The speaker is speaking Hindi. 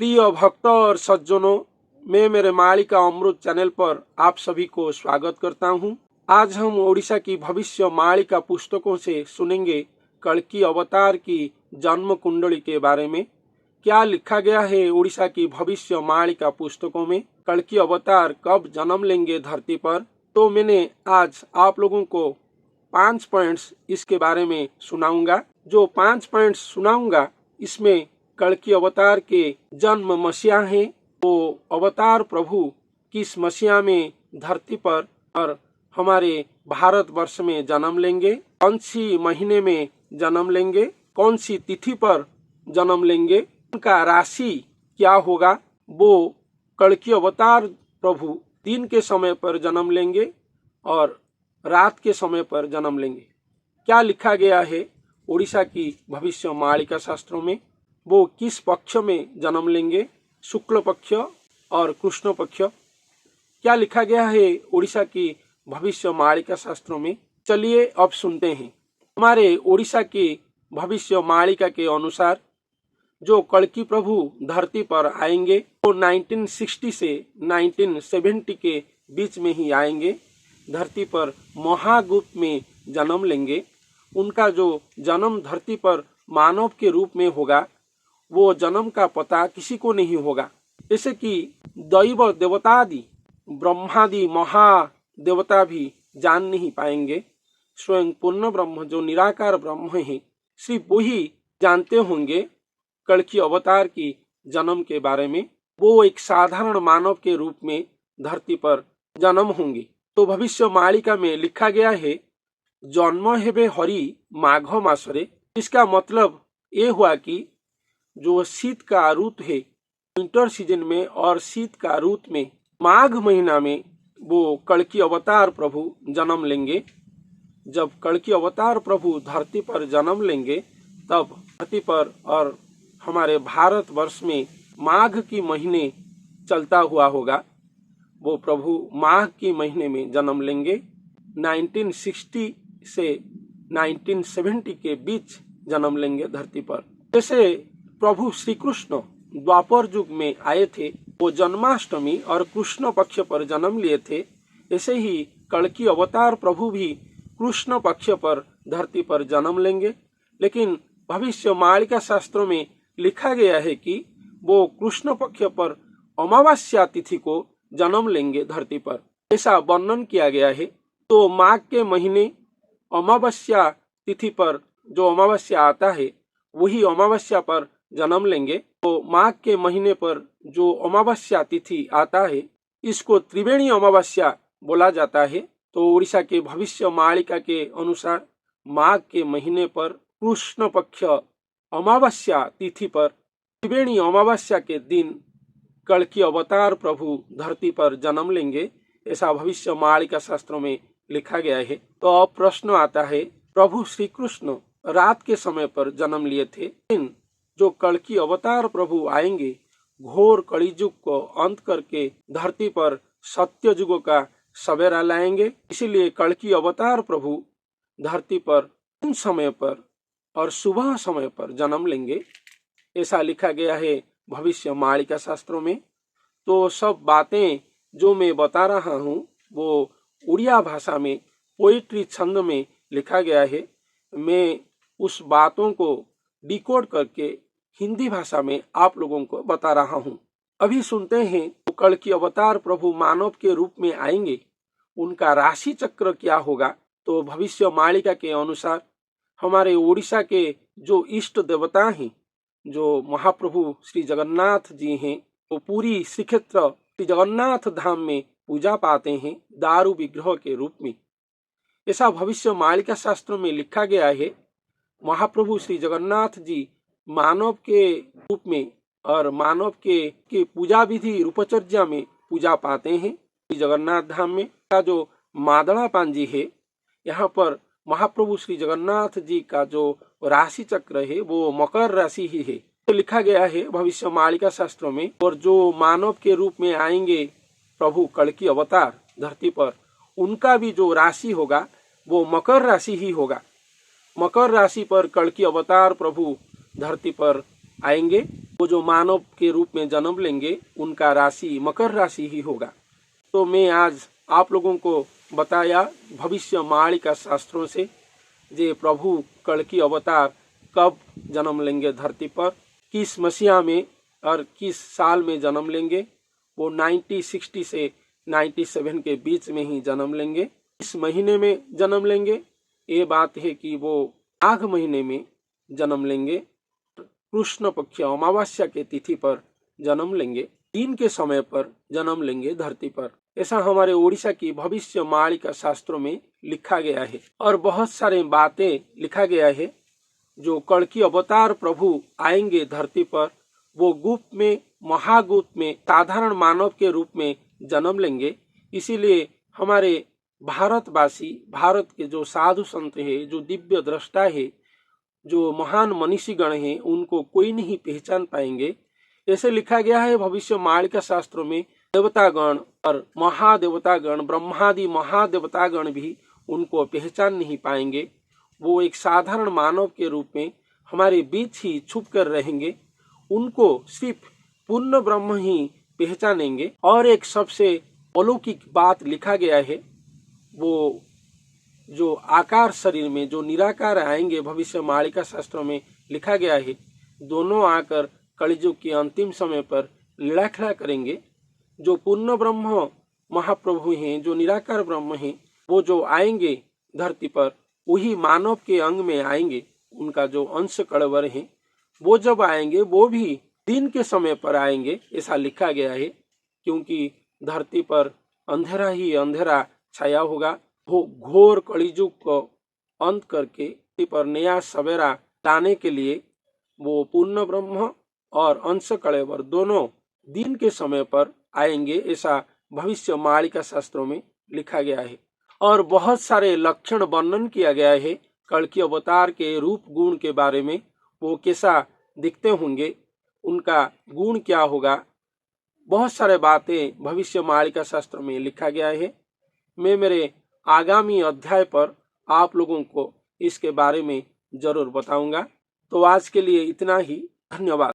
प्रिय भक्त और सज्जनों, मैं मेरे मालिका अमृत चैनल पर आप सभी को स्वागत करता हूं। आज हम ओडिशा की भविष्य मालिका पुस्तकों से सुनेंगे कल्कि अवतार की जन्म कुंडली के बारे में। क्या लिखा गया है ओडिशा की भविष्य मालिका पुस्तकों में, कल्कि अवतार कब जन्म लेंगे धरती पर। तो मैंने आज आप लोगों को 5 पॉइंट्स इसके बारे में सुनाऊंगा। जो 5 पॉइंट्स सुनाऊंगा इसमें कल्कि अवतार के जन्म मसीहा हैं, वो अवतार प्रभु किस मसीहा में धरती पर और हमारे भारत वर्ष में जन्म लेंगे, कौन सी महीने में जन्म लेंगे, कौन सी तिथि पर जन्म लेंगे, उनका राशि क्या होगा। वो कल्कि अवतार प्रभु दिन के समय पर जन्म लेंगे और रात के समय पर जन्म लेंगे। क्या लिखा गया है ओडिशा की भविष्य मालिका शास्त्रों में, वो किस पक्ष में जन्म लेंगे, शुक्ल पक्ष और कृष्ण पक्ष। क्या लिखा गया है ओडिशा की भविष्य मालिका शास्त्रों में, चलिए अब सुनते हैं। हमारे ओडिशा की भविष्य मालिका के अनुसार जो कल्कि प्रभु धरती पर आएंगे वो 1960 से 1970 के बीच में ही आएंगे। धरती पर महागुप्त में जन्म लेंगे। उनका जो जन्म धरती पर मानव के रूप में होगा, वो जन्म का पता किसी को नहीं होगा। जैसे कि दैव देवतादि ब्रह्मादि महादेवता भी जान नहीं पाएंगे। स्वयं पूर्ण ब्रह्म जो निराकार ब्रह्म है, सिर्फ वही जानते होंगे कल्कि अवतार की जन्म के बारे में। वो एक साधारण मानव के रूप में धरती पर जन्म होंगे। तो भविष्य मालिका में लिखा गया है, जन्म हेबे हरि माघ मासरे। इसका मतलब ये हुआ कि जो शीत का ऋतु है विंटर सीजन में और शीत का ऋतु में माघ महीना में वो कल्कि अवतार प्रभु जन्म लेंगे। जब कल्कि अवतार प्रभु धरती पर जन्म लेंगे तब धरती पर और हमारे भारत वर्ष में माघ की महीने चलता हुआ होगा। वो प्रभु माघ की महीने में जन्म लेंगे। 1960 से 1970 के बीच जन्म लेंगे धरती पर। जैसे प्रभु श्री कृष्ण द्वापर युग में आए थे, वो जन्माष्टमी और कृष्ण पक्ष पर जन्म लिए थे। ऐसे ही कल्कि अवतार प्रभु भी कृष्ण पक्ष पर धरती पर जन्म लेंगे। लेकिन भविष्य मालिका शास्त्रों में लिखा गया है कि वो कृष्ण पक्ष पर अमावस्या तिथि को जन्म लेंगे धरती पर, ऐसा वर्णन किया गया है। तो माघ के महीने अमावस्या तिथि पर जो अमावस्या आता है वही अमावस्या पर जन्म लेंगे। तो माघ के महीने पर जो अमावस्या तिथि आता है इसको त्रिवेणी अमावस्या बोला जाता है। तो उड़ीसा के भविष्य मालिका के अनुसार माघ के महीने पर कृष्ण पक्ष अमावस्या तिथि पर त्रिवेणी अमावस्या के दिन कल्कि अवतार प्रभु धरती पर जन्म लेंगे, ऐसा भविष्य मालिका शास्त्रों में लिखा गया है। तो अब प्रश्न आता है, प्रभु श्री कृष्ण रात के समय पर जन्म लिए थे, लेकिन जो कल्कि अवतार प्रभु आएंगे घोर कलियुग को अंत करके धरती पर सत्य युग का सवेरा लाएंगे। इसीलिए कल्कि अवतार प्रभु धरती पर उन समय पर और सुबह समय पर जन्म लेंगे, ऐसा लिखा गया है भविष्य मालिका शास्त्रों में। तो सब बातें जो मैं बता रहा हूँ वो उड़िया भाषा में पोइट्री छंद में लिखा गया है। मैं उस बातों को डिकोड करके हिंदी भाषा में आप लोगों को बता रहा हूँ। अभी सुनते हैं तो कल्कि अवतार प्रभु मानव के रूप में आएंगे, उनका राशि चक्र क्या होगा। तो भविष्य मालिका के अनुसार हमारे ओडिशा के जो इष्ट देवता हैं, जो महाप्रभु श्री जगन्नाथ जी हैं, वो पूरी श्रीक्षेत्र श्री जगन्नाथ धाम में पूजा पाते हैं दारू विग्रह के रूप में। ऐसा भविष्य मालिका शास्त्र में लिखा गया है। महाप्रभु श्री जगन्नाथ जी मानव के रूप में और मानव के पूजा विधि रूपचर्या में पूजा पाते हैं श्री जगन्नाथ धाम में। का जो मादड़ा पांजी है, यहाँ पर महाप्रभु श्री जगन्नाथ जी का जो राशि चक्र है वो मकर राशि ही है, तो लिखा गया है भविष्य मालिका शास्त्रों में। और जो मानव के रूप में आएंगे प्रभु कल्कि अवतार धरती पर, उनका भी जो राशि होगा वो मकर राशि ही होगा। मकर राशि पर कल्कि अवतार प्रभु धरती पर आएंगे वो जो मानव के रूप में जन्म लेंगे उनका राशि मकर राशि ही होगा। तो मैं आज आप लोगों को बताया भविष्य मालिका शास्त्रों से जे प्रभु कल्कि अवतार कब जन्म लेंगे धरती पर, किस मसीहा में और किस साल में जन्म लेंगे। वो 1960 से 97 के बीच में ही जन्म लेंगे। इस महीने में जन्म लेंगे, ये बात है कि वो माघ महीने में जन्म लेंगे। कृष्ण पक्ष अमावस्या के तिथि पर जन्म लेंगे, दिन के समय पर जन्म लेंगे धरती पर। ऐसा हमारे उड़ीसा की भविष्य मालिका शास्त्रों में लिखा गया है। और बहुत सारे बातें लिखा गया है जो कल्कि अवतार प्रभु आएंगे धरती पर, वो गुप्त में महागुप्त में साधारण मानव के रूप में जन्म लेंगे। इसीलिए हमारे भारतवासी, भारत के जो साधु संत है, जो दिव्य दृष्टा है, जो महान मनीषीगण हैं, उनको कोई नहीं पहचान पाएंगे। ऐसे लिखा गया है भविष्य मालिका शास्त्रों में। देवतागण और महादेवतागण, ब्रह्मादि महादेवतागण भी उनको पहचान नहीं पाएंगे। वो एक साधारण मानव के रूप में हमारे बीच ही छुप कर रहेंगे। उनको सिर्फ पूर्ण ब्रह्म ही पहचानेंगे। और एक सबसे अलौकिक बात लिखा गया है, वो जो आकार शरीर में जो निराकार आएंगे भविष्य मालिका शास्त्रों में लिखा गया है, दोनों आकर कलियुग के अंतिम समय पर लीला खेला करेंगे। जो पूर्ण ब्रह्म महाप्रभु हैं, जो निराकार ब्रह्म हैं, वो जो आएंगे धरती पर वही मानव के अंग में आएंगे। उनका जो अंश कड़वर है वो जब आएंगे वो भी दिन के समय पर आएंगे, ऐसा लिखा गया है। क्योंकि धरती पर अंधेरा ही अंधेरा छाया होगा। घोर कलियुग को अंत करके धरती पर नया सवेरा लाने के लिए वो पूर्ण ब्रह्म और अंश कड़वर दोनों दिन के समय पर आएंगे, ऐसा भविष्य मालिका शास्त्रों में लिखा गया है। और बहुत सारे लक्षण वर्णन किया गया है कल्कि अवतार के रूप गुण के बारे में। वो कैसा दिखते होंगे, उनका गुण क्या होगा, बहुत सारे बातें भविष्य मालिका शास्त्र में लिखा गया है। मैं मेरे आगामी अध्याय पर आप लोगों को इसके बारे में जरूर बताऊंगा। तो आज के लिए इतना ही। धन्यवाद।